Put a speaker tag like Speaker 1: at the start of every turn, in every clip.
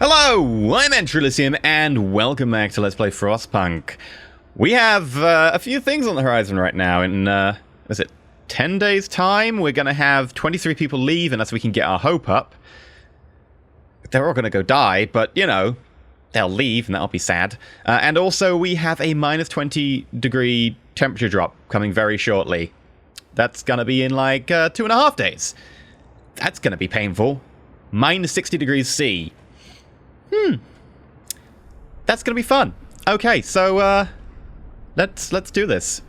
Speaker 1: Hello, I'm EnterElysium, and welcome back to Let's Play Frostpunk. We have a few things on the horizon right now. In, is it 10 days' time? We're going to have 23 people leave, and that's so we can get our hope up. They're all going to go die, but, you know, they'll leave, and that'll be sad. And also, we have a minus 20 degree temperature drop coming very shortly. That's going to be in, like, 2.5 days. That's going to be painful. Minus 60 degrees C. That's gonna be fun. Okay, so let's do this.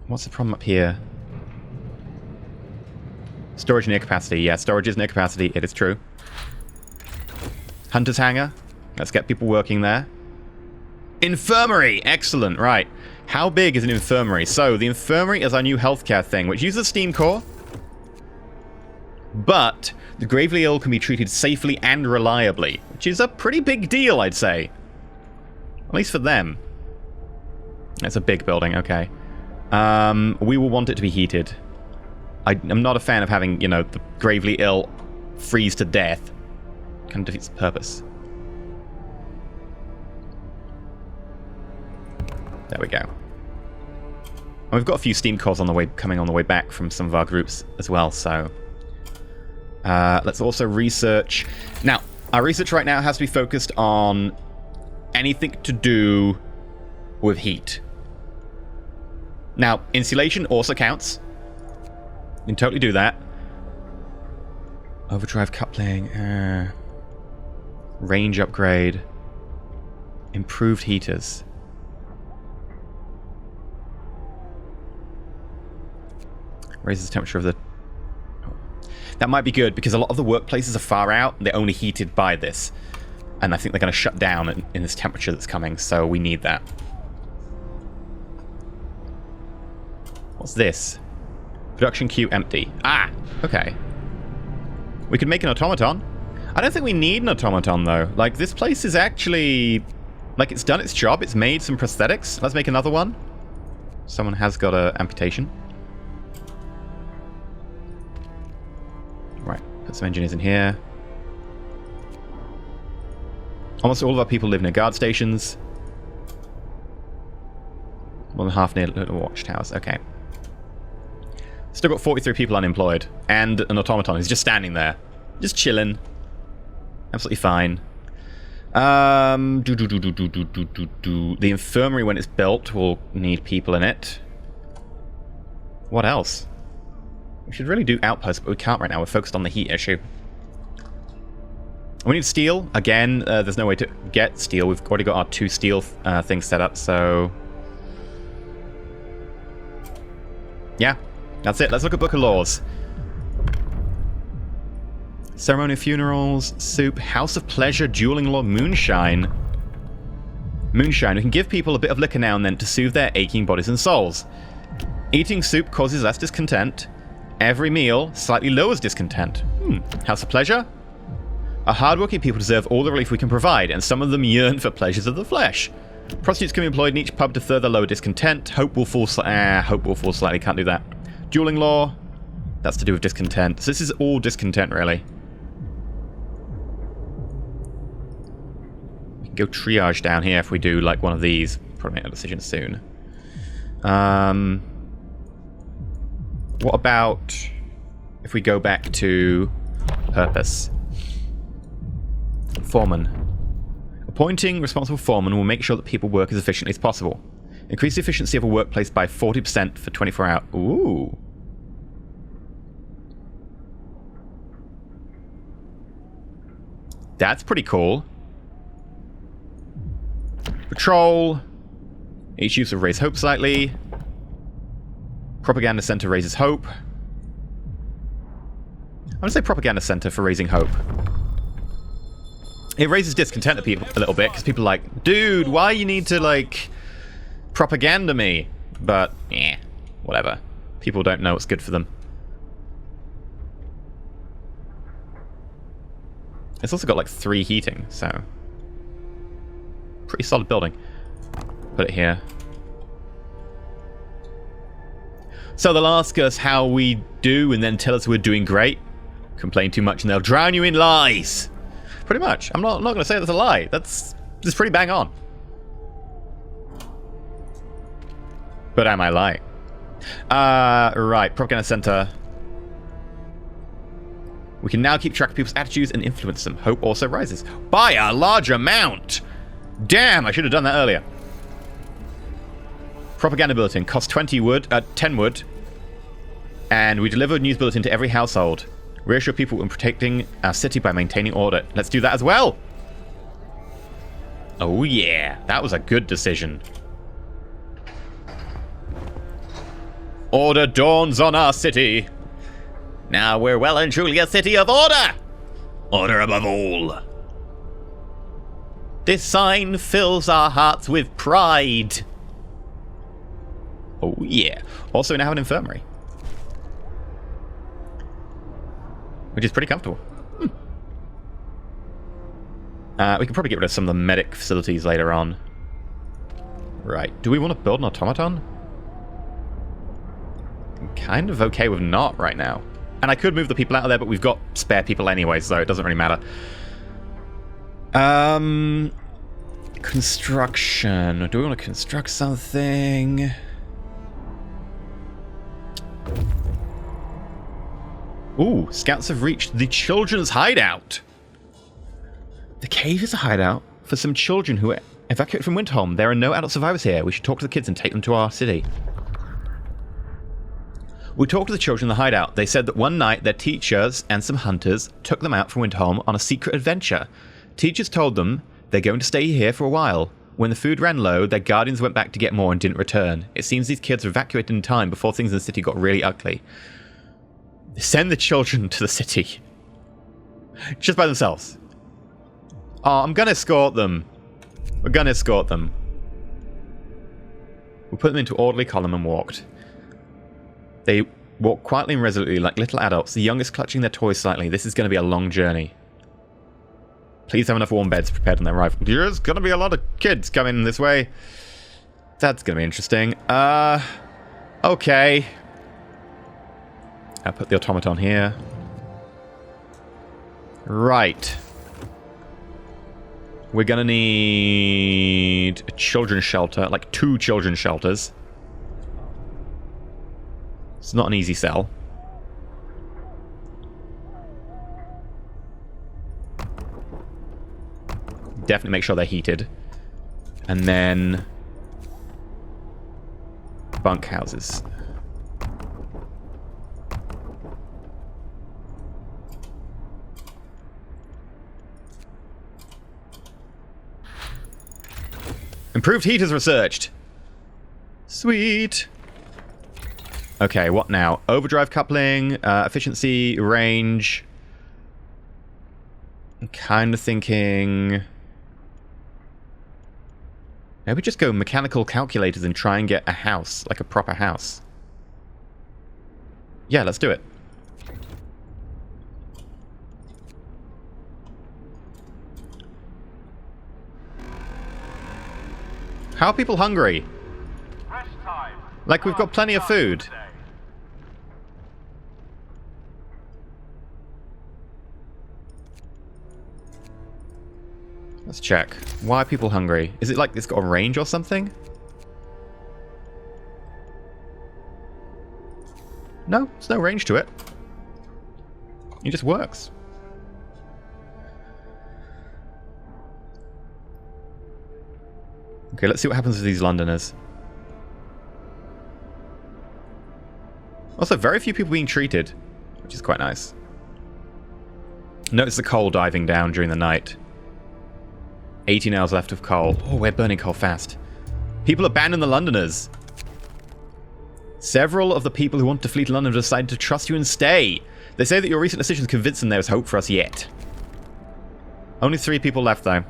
Speaker 1: What's the problem up here? Storage near capacity. Yeah, storage is near capacity. It is true. Hunter's hangar. Let's get people working there. Infirmary. Excellent. Right. How big is an infirmary? So, the infirmary is our new healthcare thing, which uses a steam core. But the gravely ill can be treated safely and reliably, which is a pretty big deal, I'd say. At least for them. It's a big building, okay. We will want it to be heated. I'm not a fan of having, you know, the gravely ill freeze to death. Kind of defeats the purpose. There we go. And we've got a few steam cores on the way, coming on the way back from some of our groups as well, so... let's also research... Now, our research right now has to be focused on anything to do with heat. Now, insulation also counts. You can totally do that. Overdrive coupling. Range upgrade. Improved heaters. Raises the temperature of the... That might be good, because a lot of the workplaces are far out. They're only heated by this. And I think they're going to shut down in this temperature that's coming, so we need that. What's this? Production queue empty. Ah! Okay. We could make an automaton. I don't think we need an automaton, though. Like, this place is actually... Like, it's done its job. It's made some prosthetics. Let's make another one. Someone has got an amputation. Right, put some engineers in here. Almost all of our people live near guard stations. More than half near watchtowers. Okay. Still got 43 people unemployed. And an automaton who's just standing there. Just chilling. Absolutely fine. The infirmary, when it's built, will need people in it. What else? We should really do outposts, but we can't right now. We're focused on the heat issue. We need steel. Again, there's no way to get steel. We've already got our 2 steel things set up, so... Yeah, that's it. Let's look at Book of Laws. Ceremonial funerals, soup, House of Pleasure, dueling law, moonshine. Moonshine. We can give people a bit of liquor now and then to soothe their aching bodies and souls. Eating soup causes less discontent. Every meal slightly lowers discontent. House of Pleasure? Our hardworking people deserve all the relief we can provide, and some of them yearn for pleasures of the flesh. Prostitutes can be employed in each pub to further lower discontent. Hope will fall slightly. Can't do that. Dueling law? That's to do with discontent. So this is all discontent, really. We can go triage down here if we do, like, one of these. Probably make a decision soon. What about if we go back to purpose? Foreman. Appointing responsible foreman will make sure that people work as efficiently as possible. Increase the efficiency of a workplace by 40% for 24 hours. Ooh. That's pretty cool. Patrol. Each use will raise hope slightly. Propaganda Center raises hope. I'm going to say Propaganda Center for raising hope. It raises discontent to people a little bit, because people are like, dude, why you need to, like, propaganda me? But, yeah, whatever. People don't know what's good for them. It's also got, like, 3 heating, so... Pretty solid building. Put it here. So they'll ask us how we do and then tell us we're doing great. Complain too much and they'll drown you in lies. Pretty much. I'm not going to say that's a lie. That's pretty bang on. But am I lying? Right. Propaganda Center. We can now keep track of people's attitudes and influence them. Hope also rises. By a large amount! Damn, I should have done that earlier. Propaganda bulletin. Costs 10 wood. And we deliver a news bulletin to every household. Reassure people in protecting our city by maintaining order. Let's do that as well. Oh yeah, that was a good decision. Order dawns on our city. Now we're well and truly a city of order. Order above all. This sign fills our hearts with pride. Oh yeah. Also, we now have an infirmary. Which is pretty comfortable. We can probably get rid of some of the medic facilities later on. Right. Do we want to build an automaton? I'm kind of okay with not right now. And I could move the people out of there, but we've got spare people anyway, so it doesn't really matter. Construction. Do we want to construct something? Ooh, scouts have reached the children's hideout. The cave is a hideout for some children who were evacuated from Winterholm. There are no adult survivors here. We should talk to the kids and take them to our city. We talked to the children in the hideout. They said that one night their teachers and some hunters took them out from Winterholm on a secret adventure. Teachers told them they're going to stay here for a while. When the food ran low, their guardians went back to get more and didn't return. It seems these kids were evacuated in time before things in the city got really ugly. Send the children to the city. Just by themselves. Oh, I'm going to escort them. We're going to escort them. We put them into orderly column and walked. They walked quietly and resolutely like little adults, the youngest clutching their toys slightly. This is going to be a long journey. Please have enough warm beds prepared on their arrival. There's going to be a lot of kids coming this way. That's going to be interesting. Okay. I'll put the automaton here. Right. We're going to need a children's shelter, like 2 children's shelters. It's not an easy sell. Definitely make sure they're heated. And then bunk houses. Improved heaters researched. Sweet. Okay, what now? Overdrive coupling, efficiency, range. I'm kind of thinking... maybe just go mechanical calculators and try and get a house, like a proper house. Yeah, let's do it. How are people hungry? Like, we've got plenty of food. Let's check. Why are people hungry? Is it like it's got a range or something? No, there's no range to it. It just works. Okay, let's see what happens with these Londoners. Also, very few people being treated, which is quite nice. Notice the coal diving down during the night. 18 hours left of coal. Oh, we're burning coal fast. People abandon the Londoners. Several of the people who want to flee to London have decided to trust you and stay. They say that your recent decisions convinced them there is hope for us yet. Only 3 people left, though.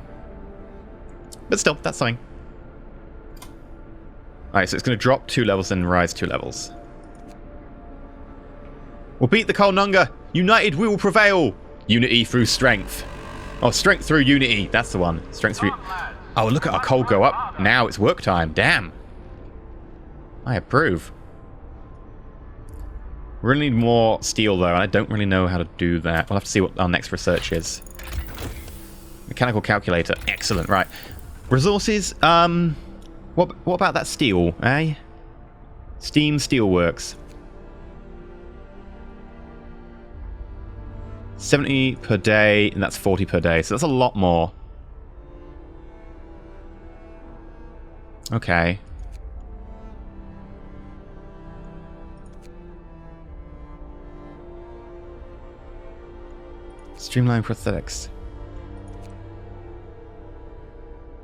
Speaker 1: But still, that's fine. Alright, so it's going to drop 2 levels and rise 2 levels. We'll beat the Coalnunga. United, we will prevail. Unity through strength. Oh, strength through unity. That's the one. Strength through... oh, look at our coal go up. Now it's work time. Damn. I approve. We really need more steel, though, and I don't really know how to do that. We'll have to see what our next research is. Mechanical calculator. Excellent, right. Resources, what about that steel, eh? Steam Steelworks. 70 per day, and that's 40 per day, so that's a lot more. Okay. Streamline prosthetics.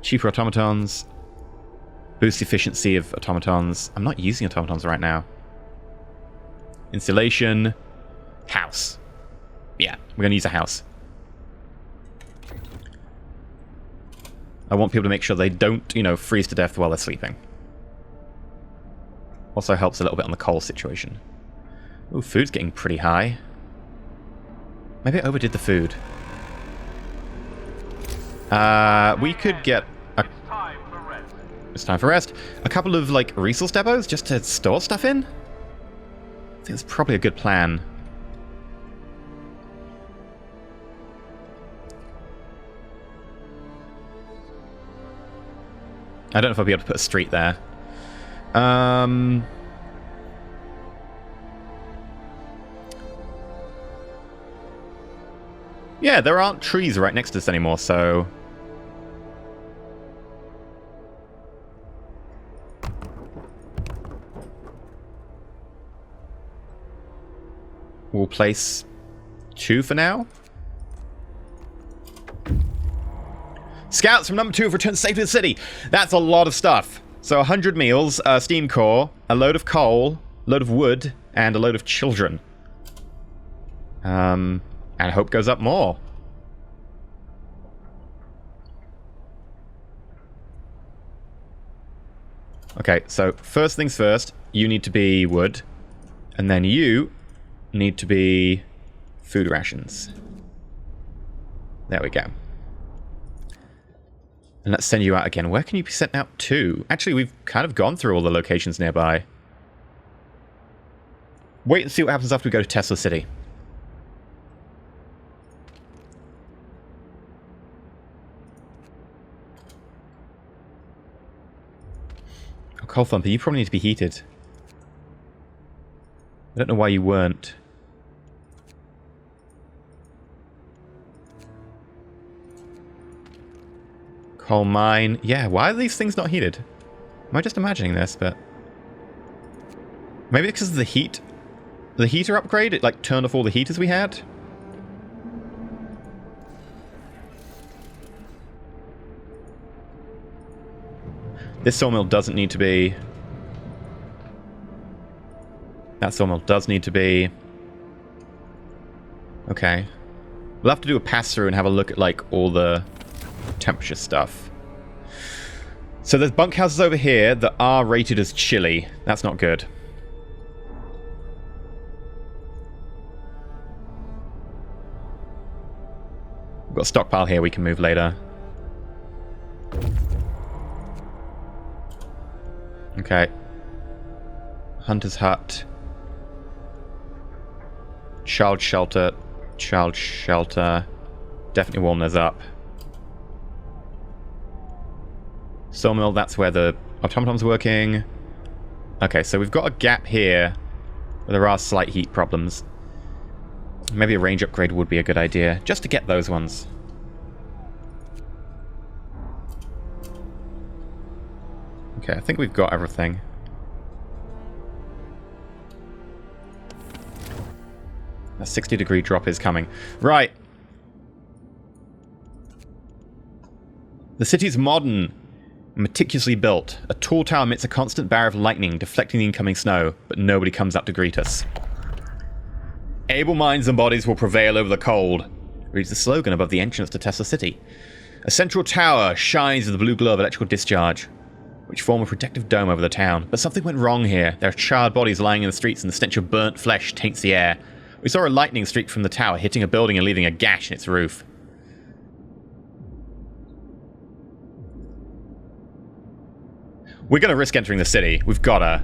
Speaker 1: Cheaper automatons. Boost efficiency of automatons. I'm not using automatons right now. Installation. House. Yeah, we're going to use a house. I want people to make sure they don't, you know, freeze to death while they're sleeping. Also helps a little bit on the coal situation. Ooh, food's getting pretty high. Maybe I overdid the food. We could get a... It's time for rest. A couple of, like, resource depots just to store stuff in? I think that's probably a good plan. I don't know if I'll be able to put a street there. Yeah, there aren't trees right next to us anymore, so... We'll place 2 for now. Scouts from number 2 have returned safe to the city. That's a lot of stuff. So 100 meals, a steam core, a load of coal, a load of wood, and a load of children. And hope goes up more. Okay, so first things first, you need to be wood, and then you need to be food rations. There we go. And let's send you out again. Where can you be sent out to? Actually, we've kind of gone through all the locations nearby. Wait and see what happens after we go to Tesla City. Oh, Coal Thumper, you probably need to be heated. I don't know why you weren't. Coal mine. Yeah, why are these things not heated? Am I just imagining this, but... Maybe because of the heat? The heater upgrade? It, like, turned off all the heaters we had? This sawmill doesn't need to be... That sawmill does need to be... Okay. We'll have to do a pass-through and have a look at, like, all the... temperature stuff. So there's bunkhouses over here that are rated as chilly. That's not good. We've got a stockpile here we can move later. Okay. Hunter's hut. Child shelter. Child shelter. Definitely warm those up. Sawmill, that's where the automaton's working. Okay, so we've got a gap here where there are slight heat problems. Maybe a range upgrade would be a good idea, just to get those ones. Okay, I think we've got everything. A 60-degree drop is coming. Right. The city's modern. Meticulously built, a tall tower emits a constant barrier of lightning, deflecting the incoming snow, but nobody comes up to greet us. Able minds and bodies will prevail over the cold, reads the slogan above the entrance to Tesla City. A central tower shines with the blue glow of electrical discharge, which form a protective dome over the town. But something went wrong here. There are charred bodies lying in the streets, and the stench of burnt flesh taints the air. We saw a lightning streak from the tower, hitting a building and leaving a gash in its roof. We're going to risk entering the city. We've got to.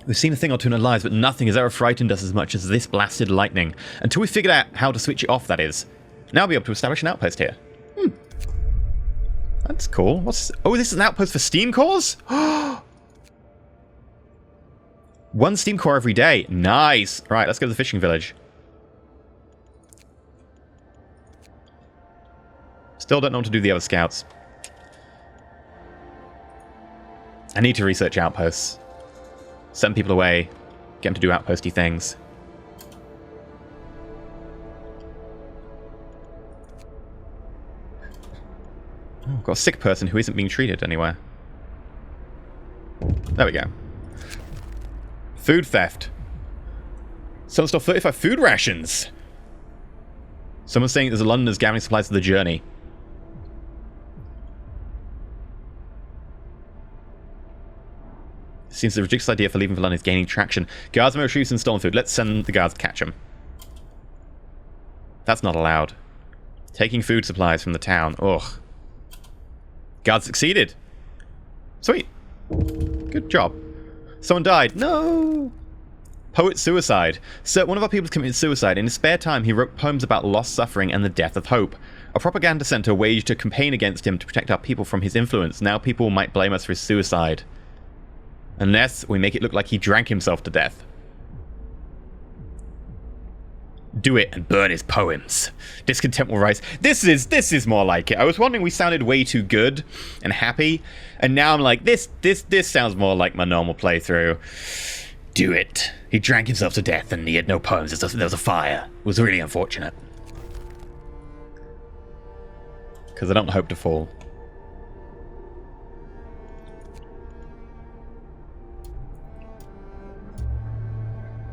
Speaker 1: We've seen a thing or two in our lives, but nothing has ever frightened us as much as this blasted lightning. Until we figured out how to switch it off, that is. Now we'll be able to establish an outpost here. That's cool. Oh, this is an outpost for steam cores? One steam core every day. Nice. Right, let's go to the fishing village. Still don't know what to do with the other scouts. I need to research outposts. Send people away. Get them to do outposty things. Oh, I've got a sick person who isn't being treated anywhere. There we go. Food theft. Someone stole 35 food rations. Someone's saying there's a Londoners gathering supplies for the journey. Seems the ridiculous idea for leaving for London is gaining traction. Guards may retrieve some stolen food. Let's send the guards to catch them. That's not allowed. Taking food supplies from the town. Ugh. Guards succeeded. Sweet. Good job. Someone died. No! Poet suicide. So one of our people committed suicide. In his spare time, he wrote poems about lost suffering and the death of hope. A propaganda center waged a campaign against him to protect our people from his influence. Now people might blame us for his suicide. Unless we make it look like he drank himself to death. Do it and burn his poems. Discontent will rise. This is more like it. I was wondering, we sounded way too good and happy, and now I'm like, this sounds more like my normal playthrough. Do it. He drank himself to death and he had no poems. There was a fire. It was really unfortunate. Because I don't hope to fall.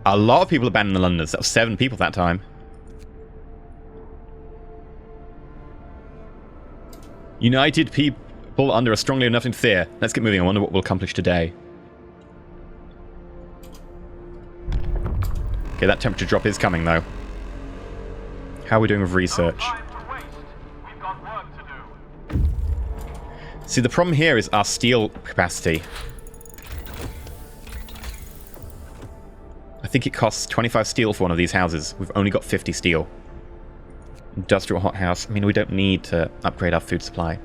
Speaker 1: A lot of people abandoned the Londoners. That was 7 people that time. United people under a strongly enough to fear. Let's get moving. I wonder what we'll accomplish today. Okay, that temperature drop is coming, though. How are we doing with research? See, the problem here is our steel capacity. I think it costs 25 steel for one of these houses. We've only got 50 steel. Industrial hothouse. I mean, we don't need to upgrade our food supply.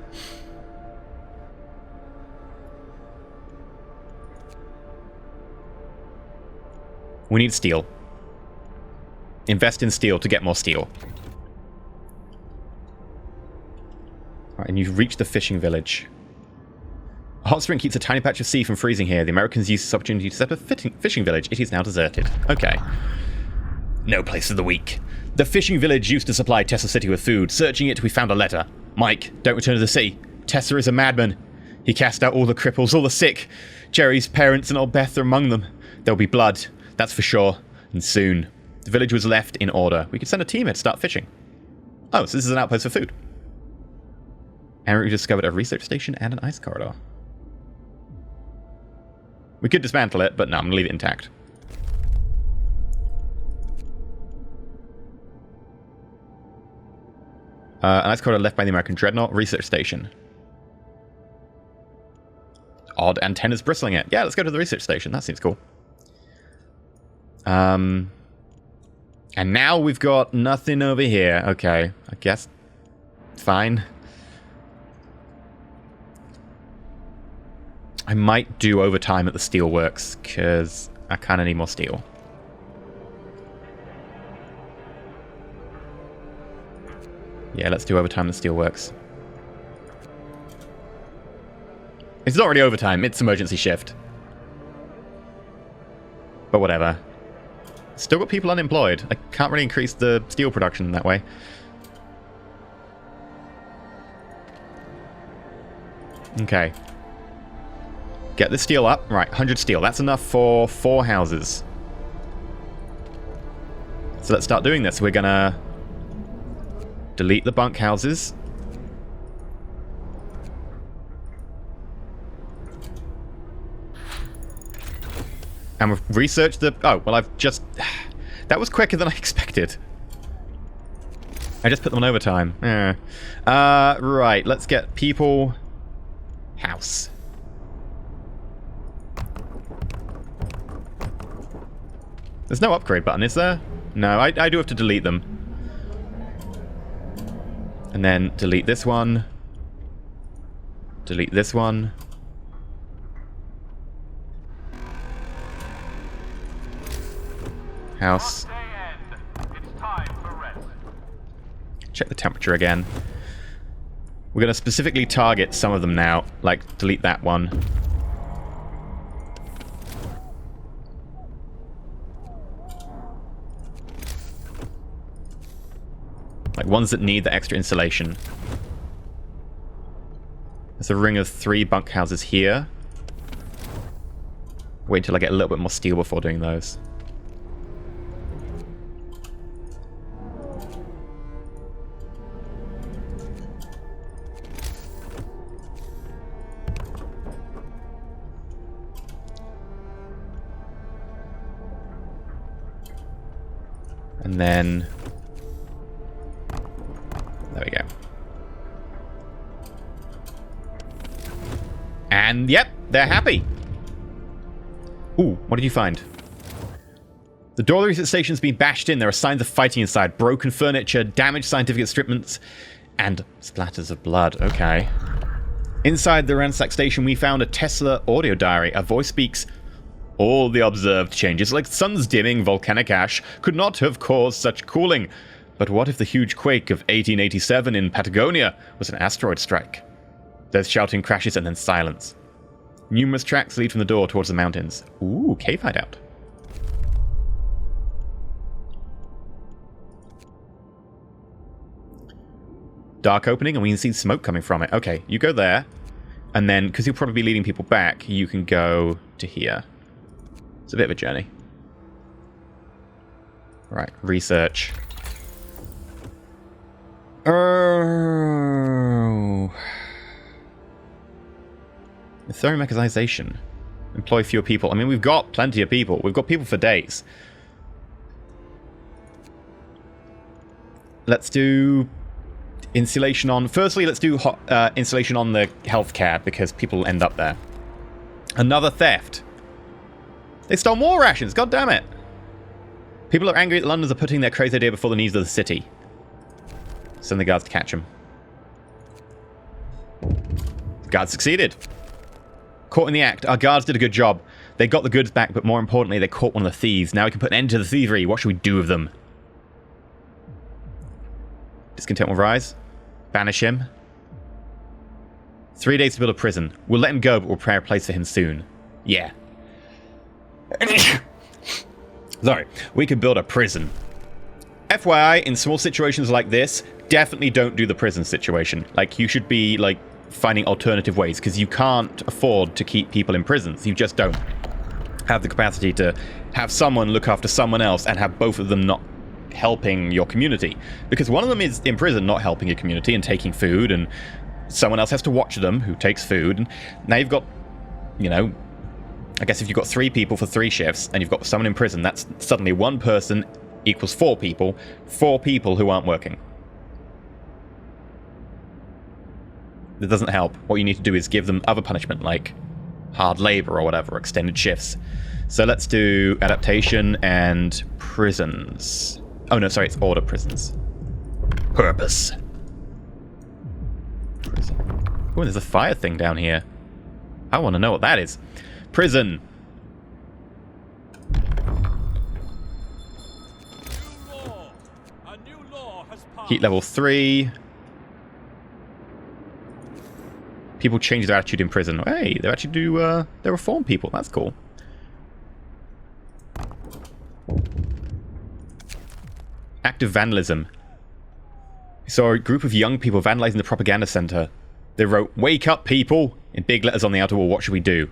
Speaker 1: We need steel. Invest in steel to get more steel. Alright, and you've reached the fishing village. A hot spring keeps a tiny patch of sea from freezing here. The Americans used this opportunity to set up a fishing village. It is now deserted. Okay. No place of the week. The fishing village used to supply Tessa City with food. Searching it, we found a letter. Mike, don't return to the sea. Tessa is a madman. He cast out all the cripples, all the sick. Jerry's parents and old Beth are among them. There'll be blood, that's for sure. And soon. The village was left in order. We could send a team here to start fishing. Oh, so this is an outpost for food. And we discovered a research station and an ice corridor. We could dismantle it, but no, I'm going to leave it intact. An ice corridor left by the American Dreadnought research station. Odd antennas bristling it. Yeah, let's go to the research station. That seems cool. And now we've got nothing over here. Okay, I guess. Fine. I might do overtime at the steelworks, because I kind of need more steel. Yeah, let's do overtime at the steelworks. It's not really overtime, it's emergency shift. But whatever. Still got people unemployed. I can't really increase the steel production that way. Okay. Get the steel up. Right, 100 steel. That's enough for 4 houses. So let's start doing this. We're gonna delete the bunk houses. And we've researched the... Oh, well, I've just... That was quicker than I expected. I just put them on overtime. Right, let's get people... House. There's no upgrade button, is there? No, I do have to delete them. And then delete this one. Delete this one. House. Check the temperature again. We're going to specifically target some of them now. Like, delete that one. Like, ones that need the extra insulation. There's a ring of 3 bunkhouses here. Wait until I get a little bit more steel before doing those. And then... there we go. And, yep, they're happy. Ooh, what did you find? The door of the research station's been bashed in. There are signs of fighting inside. Broken furniture, damaged scientific instruments, and splatters of blood. Okay. Inside the ransacked station, we found a Tesla audio diary. A voice speaks... All the observed changes, like sun's dimming, volcanic ash, could not have caused such cooling. But what if the huge quake of 1887 in Patagonia was an asteroid strike? There's shouting, crashes, and then silence. Numerous tracks lead from the door towards the mountains. Ooh, Cave Hideout. Dark opening, and we can see smoke coming from it. Okay, you go there. And then, because you'll probably be leading people back, you can go to here. It's a bit of a journey. Right, research. Oh. Mechanization. Employ fewer people. I mean, we've got plenty of people. We've got people for days. Let's do insulation on... Firstly, let's do insulation on the healthcare, because people end up there. Another theft. They stole more rations, god damn it! People are angry that Londoners are putting their crazy idea before the needs of the city. Send the guards to catch them. The guards succeeded. Caught in the act. Our guards did a good job. They got the goods back, but more importantly, they caught one of the thieves. Now we can put an end to the thievery. What should we do with them? Discontent will rise. Banish him. 3 days to build a prison. We'll let him go, but we'll prepare a place for him soon. Yeah. Sorry. We could build a prison. FYI, in small situations like this, definitely don't do the prison situation. Like, you should be, like, finding alternative ways, because you can't afford to keep people in prisons. You just don't have the capacity to have someone look after someone else and have both of them not helping your community. Because one of them is in prison not helping your community and taking food, and someone else has to watch them who takes food. And now you've got, you know, I guess if you've got 3 people for 3 shifts and you've got someone in prison, that's suddenly 1 person equals 4 people. 4 people who aren't working. That doesn't help. What you need to do is give them other punishment, like hard labor or whatever, extended shifts. So let's do adaptation and prisons. Oh no, sorry, it's order prisons. Purpose. Prison. Oh, there's a fire thing down here. I want to know what that is. Prison. Heat level 3. People change their attitude in prison. Hey, they actually do, they reform people. That's cool. Active vandalism. We saw a group of young people vandalizing the propaganda center. They wrote, "Wake up, people!" in big letters on the outer wall. What should we do?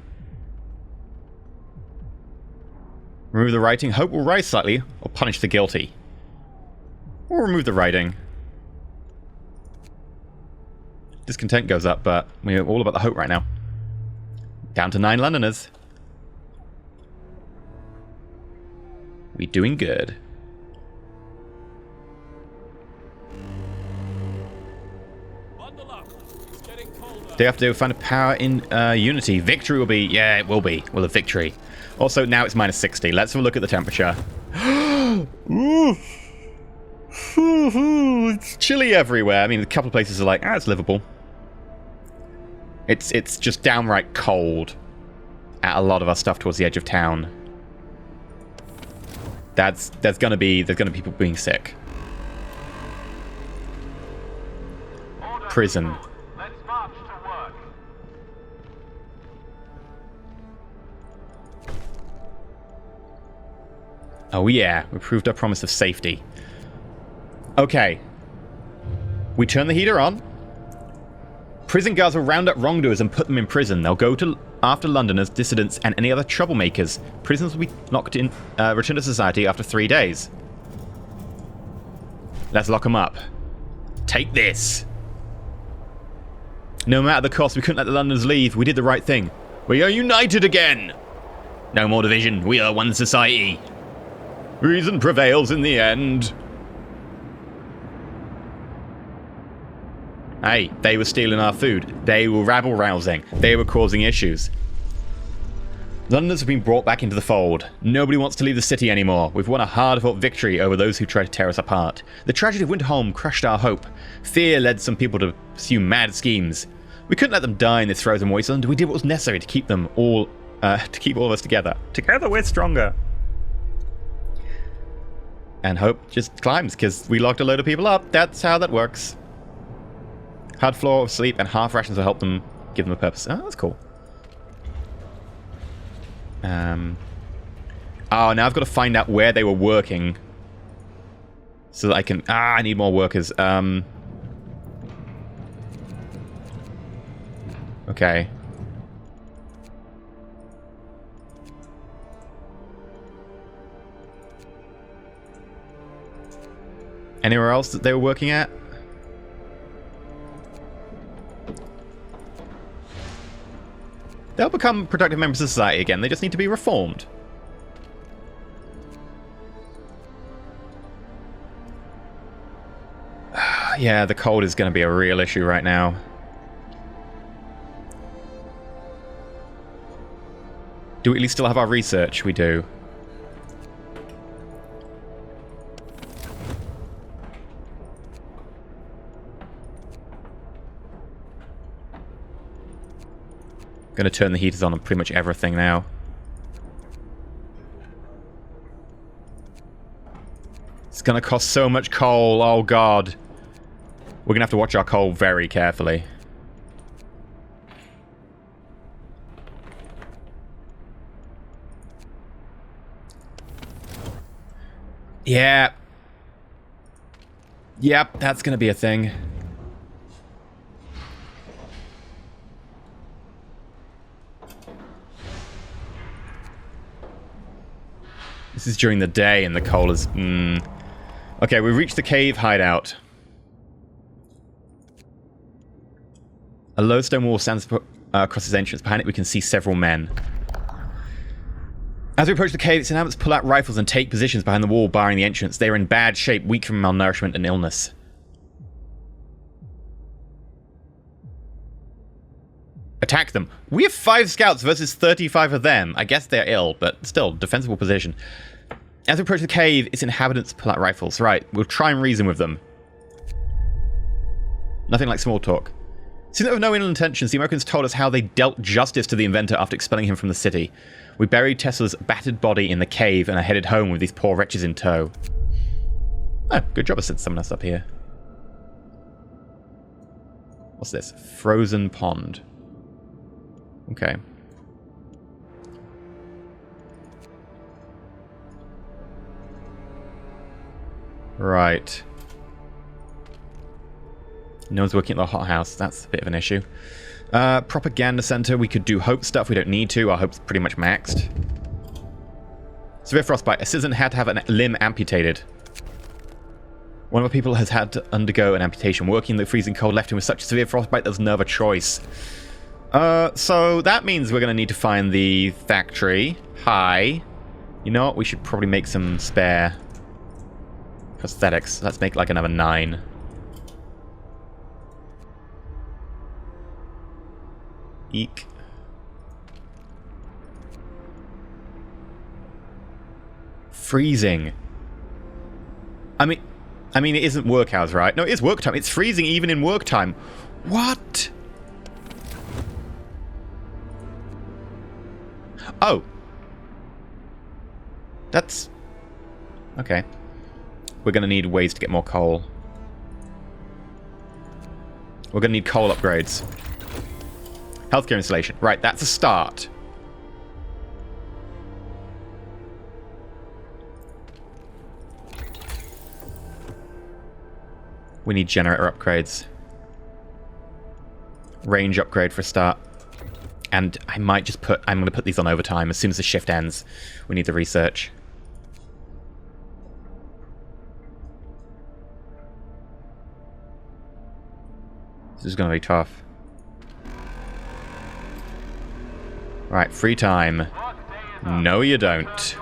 Speaker 1: Remove the writing. Hope will rise slightly, or punish the guilty. Or remove the writing. Discontent goes up, but we're all about the hope right now. Down to 9 Londoners. We're doing good. They have to find a power in Unity. Victory will be... Yeah, it will be. We'll have victory. Also, now it's minus 60. Let's have a look at the temperature. It's chilly everywhere. I mean, a couple of places are like, it's livable. It's just downright cold at a lot of our stuff towards the edge of town. There's gonna be people being sick. Prison.
Speaker 2: Let's march to work.
Speaker 1: Oh yeah, we proved our promise of safety. Okay. We turn the heater on. Prison guards will round up wrongdoers and put them in prison. They'll go after Londoners, dissidents, and any other troublemakers. Prisoners will be locked in, return to society after 3 days. Let's lock them up. Take this. No matter the cost, we couldn't let the Londoners leave. We did the right thing. We are united again. No more division. We are one society. Reason prevails in the end. Hey, they were stealing our food. They were rabble-rousing. They were causing issues. Londoners have been brought back into the fold. Nobody wants to leave the city anymore. We've won a hard-fought victory over those who try to tear us apart. The tragedy of Winterholm crushed our hope. Fear led some people to pursue mad schemes. We couldn't let them die in this frozen wasteland. We did what was necessary to keep them all, to keep all of us together. Together we're stronger. And hope just climbs, because we locked a load of people up. That's how that works. Hard floor, sleep, and half rations will help them, give them a purpose. Oh, that's cool. Oh, now I've got to find out where they were working. So that I can... I need more workers. Okay. Anywhere else that they were working at? They'll become productive members of society again. They just need to be reformed. Yeah, the cold is going to be a real issue right now. Do we at least still have our research? We do. Going to turn the heaters on pretty much everything now. It's going to cost so much coal. Oh, God. We're going to have to watch our coal very carefully. Yeah. Yep, that's going to be a thing. This is during the day and the coal is... Okay, we've reached the Cave Hideout. A low stone wall stands across its entrance. Behind it we can see several men. As we approach the cave, its inhabitants pull out rifles and take positions behind the wall barring the entrance. They are in bad shape, weak from malnourishment and illness. Attack them. We have 5 scouts versus 35 of them. I guess they're ill, but still, defensible position. As we approach the cave, its inhabitants pull out rifles. Right, we'll try and reason with them. Nothing like small talk. Since they have no ill intentions, the Americans told us how they dealt justice to the inventor after expelling him from the city. We buried Tesla's battered body in the cave and are headed home with these poor wretches in tow. Oh, good job of summoning us up here. What's this? Frozen pond. Okay. Right. No one's working at the hothouse. That's a bit of an issue. Propaganda center. We could do hope stuff. We don't need to. Our hope's pretty much maxed. Severe frostbite. A citizen had to have a limb amputated. One of our people has had to undergo an amputation. Working in the freezing cold left him with such severe frostbite there's no other choice. So that means we're going to need to find the factory. Hi. You know what? We should probably make some spare prosthetics. Let's make like another 9. Eek. Freezing. I mean, it isn't work hours, right? No, it is work time. It's freezing even in work time. What? Oh. That's... Okay. We're going to need ways to get more coal. We're going to need coal upgrades. Healthcare installation. Right, that's a start. We need generator upgrades. Range upgrade for a start. And I might just put... I'm going to put these on overtime as soon as the shift ends. We need the research. This is going to be tough. Right, free time. No, you don't.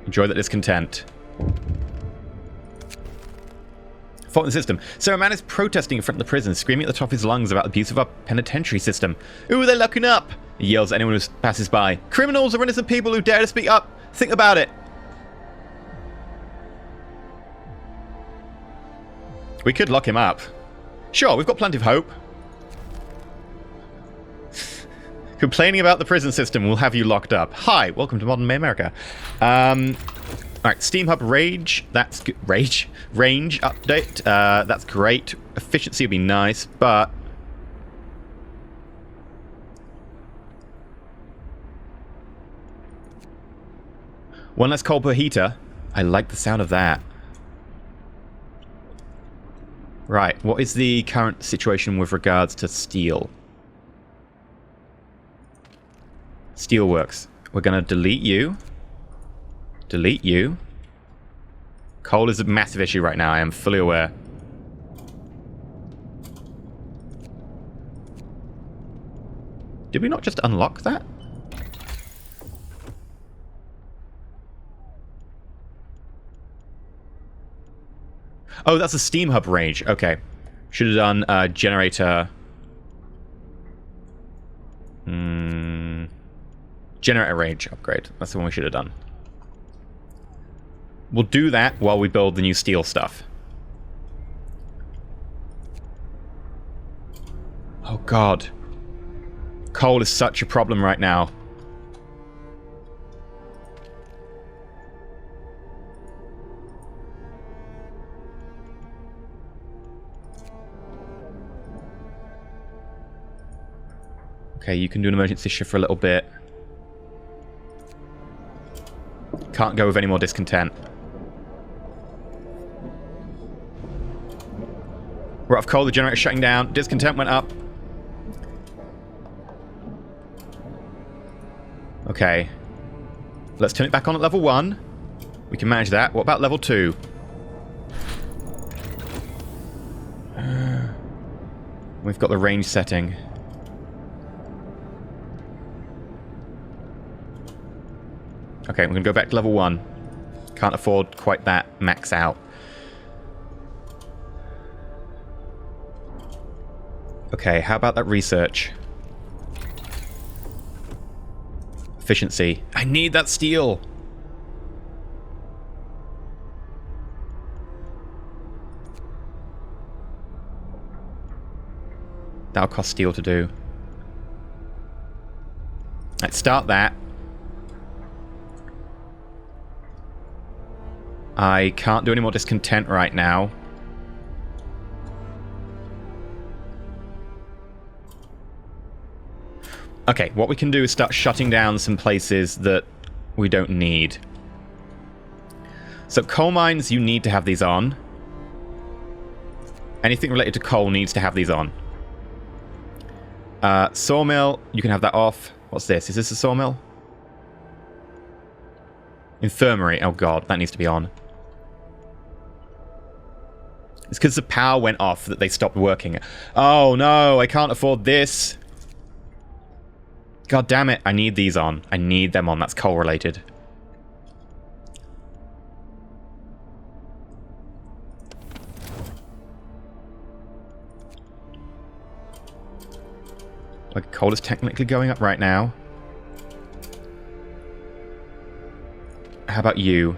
Speaker 1: Enjoy the discontent. Fault in the system. So a man is protesting in front of the prison, screaming at the top of his lungs about abuse of our penitentiary system. Ooh, they're locking up! He yells at anyone who passes by. Criminals are innocent people who dare to speak up. Think about it. We could lock him up. Sure, we've got plenty of hope. Complaining about the prison system will have you locked up. Hi, welcome to modern day America. Alright, Steam Hub Range. That's good. Range update. That's great. Efficiency would be nice, but... One less coal per heater. I like the sound of that. Right, what is the current situation with regards to steel? Steelworks. We're going to delete you. Delete you. Coal is a massive issue right now, I am fully aware. Did we not just unlock that? Oh, that's a Steam Hub range. Okay. Should have done generator. Generator range upgrade. That's the one we should have done. We'll do that while we build the new steel stuff. Oh god. Coal is such a problem right now. Okay, you can do an emergency shift for a little bit. Can't go with any more discontent. We're off coal, the generator's shutting down. Discontent went up. Okay. Let's turn it back on at level 1. We can manage that. What about level 2? We've got the range setting. Okay, we're going to go back to level 1. Can't afford quite that max out. Okay, how about that research? Efficiency. I need that steel! That'll cost steel to do. Let's start that. I can't do any more discontent right now. Okay, what we can do is start shutting down some places that we don't need. So coal mines, you need to have these on. Anything related to coal needs to have these on. Sawmill, you can have that off. What's this? Is this a sawmill? Infirmary. Oh god, that needs to be on. It's because the power went off that they stopped working. Oh no, I can't afford this. God damn it, I need these on. I need them on, that's coal related. Like, coal is technically going up right now. How about you?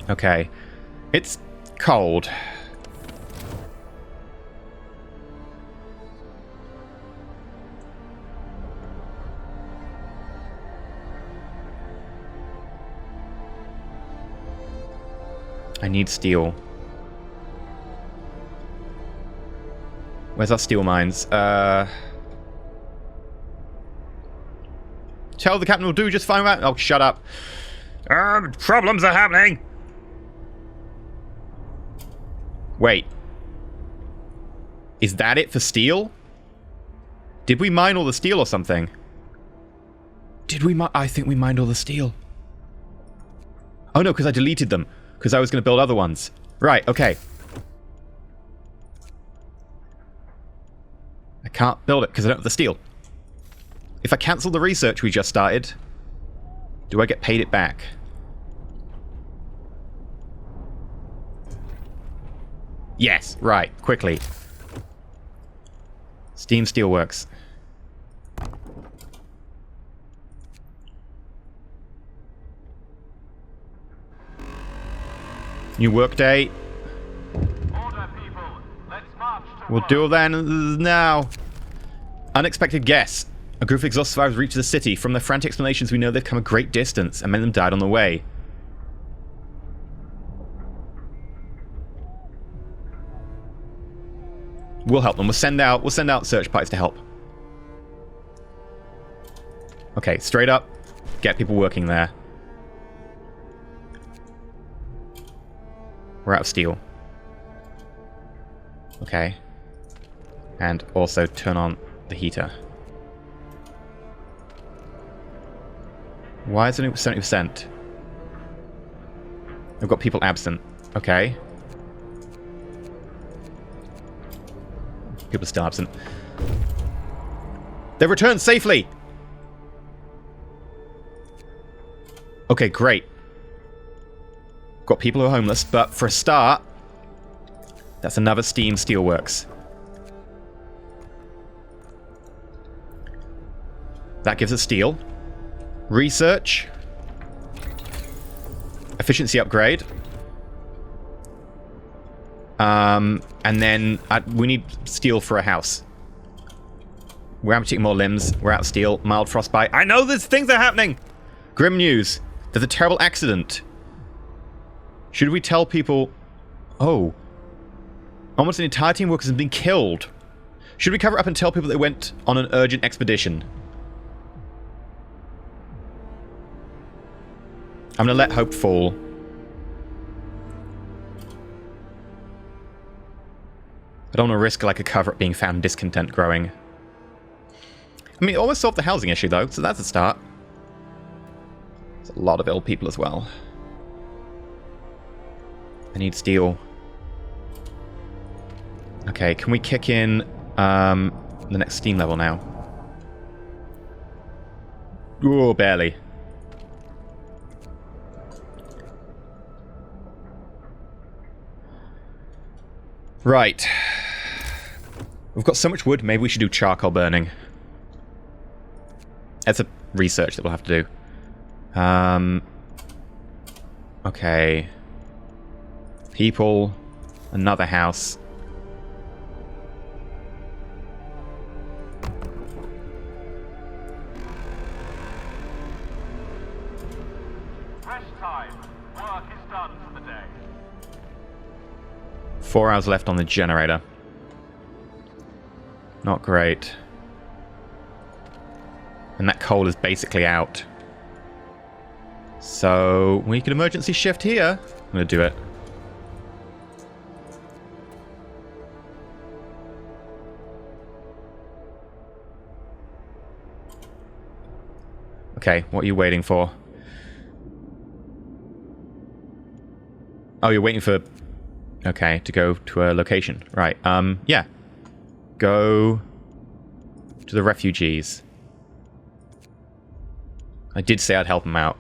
Speaker 1: Okay. It's cold. I need steel. Where's our steel mines? Tell the captain will do just fine. Oh, shut up. Problems are happening. Wait. Is that it for steel? Did we mine all the steel or something? Did we I think we mined all the steel. Oh no, because I deleted them. Because I was going to build other ones. Right, okay. I can't build it because I don't have the steel. If I cancel the research we just started, do I get paid it back? Yes, right, quickly. Steam Steelworks. New workday.
Speaker 2: Order, people. Let's march to
Speaker 1: We'll
Speaker 2: work.
Speaker 1: do that now. Unexpected guess. A group of exhaust survivors reached the city. From their frantic explanations, we know they've come a great distance, and many of them died on the way. We'll help them. We'll send out search parties to help. Okay, straight up. Get people working there. We're out of steel. Okay. And also turn on the heater. Why is it 70%? I've got people absent. Okay. People are still absent. They've returned safely! Okay, great. Got people who are homeless, but for a start, that's another Steam Steelworks. That gives us steel. Research. Efficiency upgrade. And then we need steel for a house. We're amputating more limbs. We're out of steel. Mild frostbite. I know these things are happening! Grim news. There's a terrible accident. Should we tell people... Oh. Almost an entire team of workers has been killed. Should we cover it up and tell people they went on an urgent expedition? I'm gonna let hope fall. I don't want to risk like a cover-up being found and discontent growing. I mean, it almost solved the housing issue though, so that's a start. There's a lot of ill people as well. I need steel. Okay, can we kick in the next steam level now? Ooh, barely. Right. We've got so much wood, maybe we should do charcoal burning. That's a research that we'll have to do. Okay. People. Another house.
Speaker 2: Rest time. Work is done for the day.
Speaker 1: 4 hours left on the generator. Not great. And that coal is basically out. So, we can emergency shift here. I'm going to do it. Okay, what are you waiting for? Oh, you're waiting for... Okay, to go to a location. Right, yeah. Go to the refugees. I did say I'd help them out.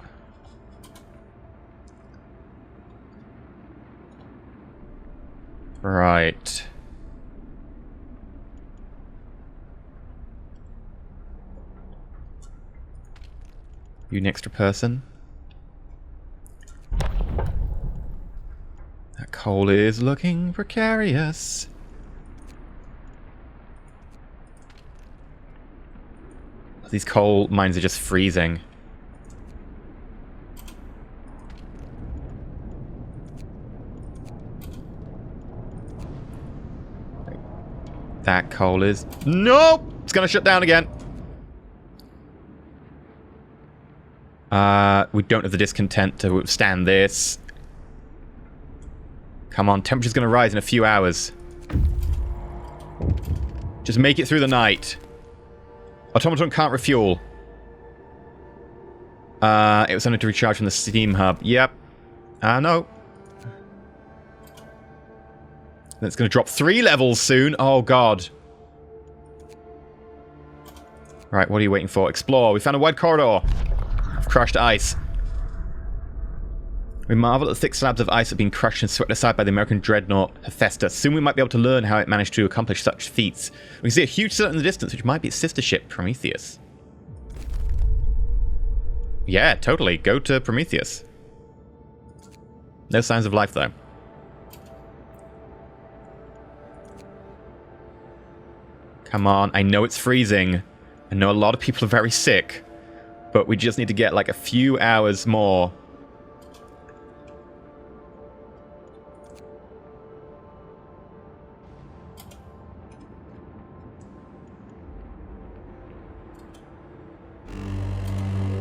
Speaker 1: Right. You an extra person. That coal is looking precarious. These coal mines are just freezing. That coal is... Nope! It's gonna shut down again. We don't have the discontent to withstand this. Come on, temperature's gonna rise in a few hours. Just make it through the night. Automaton can't refuel. It was only to recharge from the steam hub. Yep. No. Then it's going to drop 3 levels soon. Oh, God. Right, what are you waiting for? Explore. We found a wide corridor of crushed ice. We marvel at the thick slabs of ice that have been crushed and swept aside by the American dreadnought Hephaestus. Soon we might be able to learn how it managed to accomplish such feats. We can see a huge silhouette in the distance, which might be its sister ship, Prometheus. Yeah, totally. Go to Prometheus. No signs of life, though. Come on. I know it's freezing. I know a lot of people are very sick. But we just need to get like a few hours more.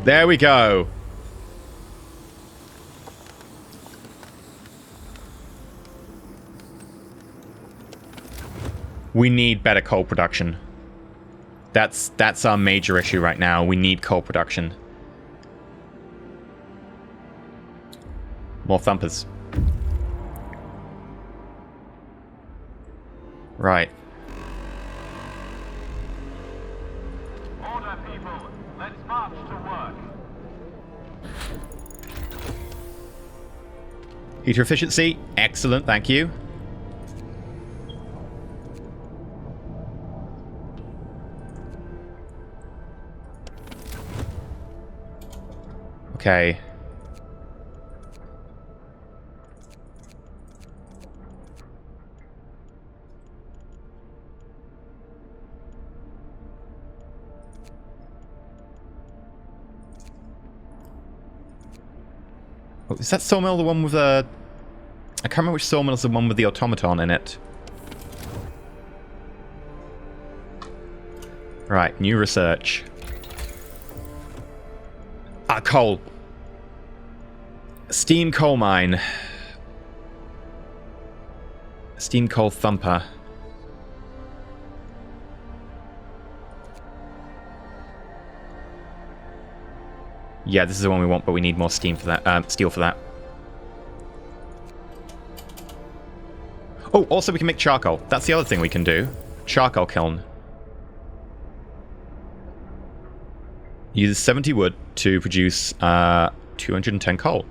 Speaker 1: There we go. We need better coal production. That's our major issue right now. We need coal production. More thumpers. Right.
Speaker 2: Order, people. Let's march to work.
Speaker 1: Heater efficiency. Excellent, thank you. Okay. Oh, is that sawmill the one with the... I can't remember which sawmill is the one with the automaton in it. Right, new research. Coal. Steam coal mine. Steam coal thumper. Yeah, this is the one we want, but we need more steam for that. Steel for that. Oh, also we can make charcoal. That's the other thing we can do. Charcoal kiln. Uses 70 wood to produce 210 coal.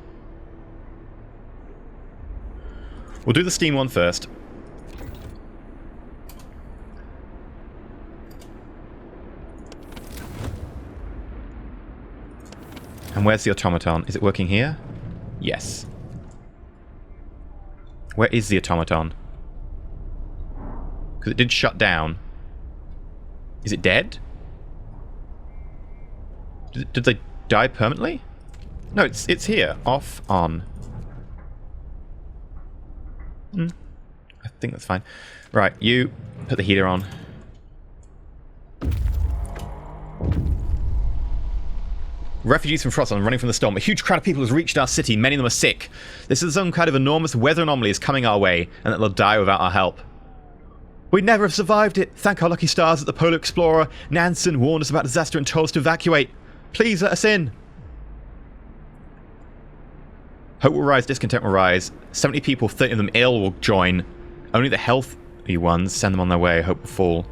Speaker 1: We'll do the steam one first. And where's the automaton? Is it working here? Yes. Where is the automaton? Because it did shut down. Is it dead? Did they die permanently? No, it's here. Off, on. I think that's fine. Right, you put the heater on. Refugees from Frostpunk running from the storm. A huge crowd of people has reached our city. Many of them are sick. This is some kind of enormous weather anomaly is coming our way, and that they'll die without our help. We'd never have survived it. Thank our lucky stars that the Polar Explorer Nansen warned us about disaster and told us to evacuate. Please let us in. Hope will rise, discontent will rise. 70 people, 30 of them ill will join. Only the healthy ones, send them on their way. Hope will fall.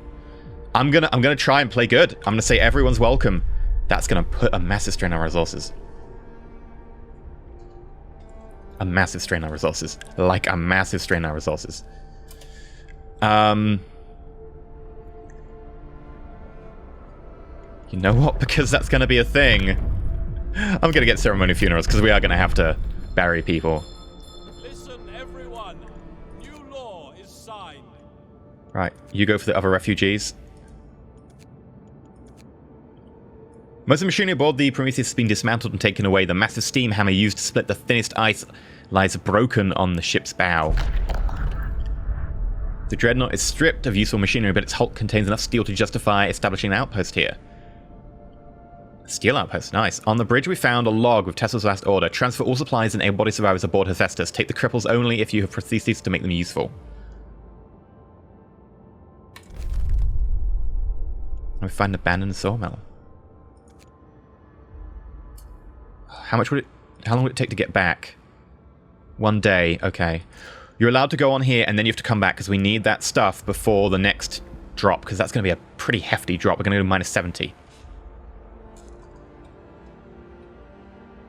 Speaker 1: I'm gonna try and play good. I'm gonna say everyone's welcome. That's gonna put a massive strain on our resources. A massive strain on resources. Like a massive strain on resources. You know what? Because that's gonna be a thing. I'm going to get ceremonial funerals because we are going to have to bury people.
Speaker 3: Listen, everyone. New law is signed.
Speaker 1: Right, you go for the other refugees. Most of the machinery aboard the Prometheus has been dismantled and taken away. The massive steam hammer used to split the thinnest ice lies broken on the ship's bow. The Dreadnought is stripped of useful machinery, but its hull contains enough steel to justify establishing an outpost here. Steel outpost, nice. On the bridge we found a log with Tesla's last order. Transfer all supplies and able-bodied survivors aboard Hephaestus. Take the cripples only if you have prostheses to make them useful. We find an abandoned sawmill. How long would it take to get back? 1 day, okay. You're allowed to go on here, and then you have to come back, because we need that stuff before the next drop, because that's going to be a pretty hefty drop. We're going to go minus 70.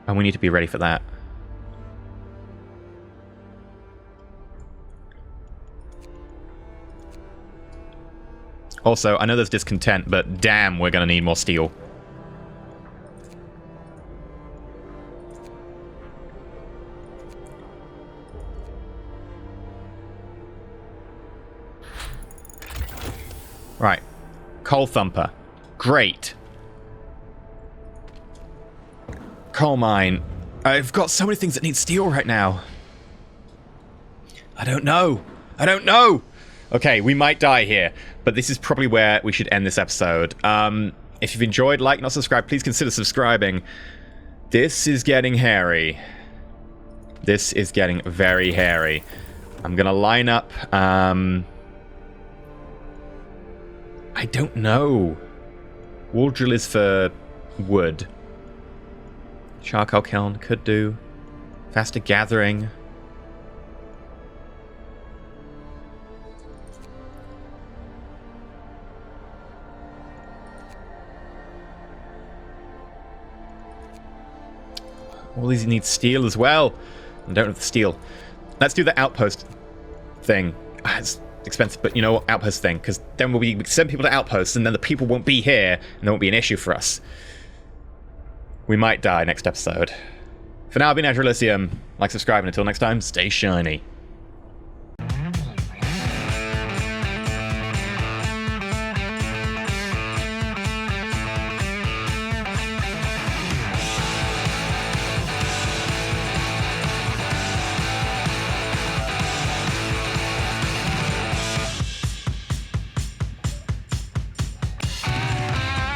Speaker 1: And we need to be ready for that. Also, I know there's discontent, but damn, we're going to need more steel. Right. Coal Thumper. Great. Coal Mine. I've got so many things that need steel right now. I don't know. I don't know. Okay, we might die here, but this is probably where we should end this episode. If you've enjoyed, like, not subscribe, please consider subscribing. This is getting hairy. This is getting very hairy. I'm gonna line up, I don't know. Wall drill is for wood. Charcoal kiln could do. Faster gathering. All these need steel as well. I don't have the steel. Let's do the outpost thing. It's expensive, but you know what? Outpost thing. Because then we send people to outposts, and then the people won't be here, and there won't be an issue for us. We might die next episode. For now, I've been EnterElysium. Like, subscribe, and until next time, stay shiny.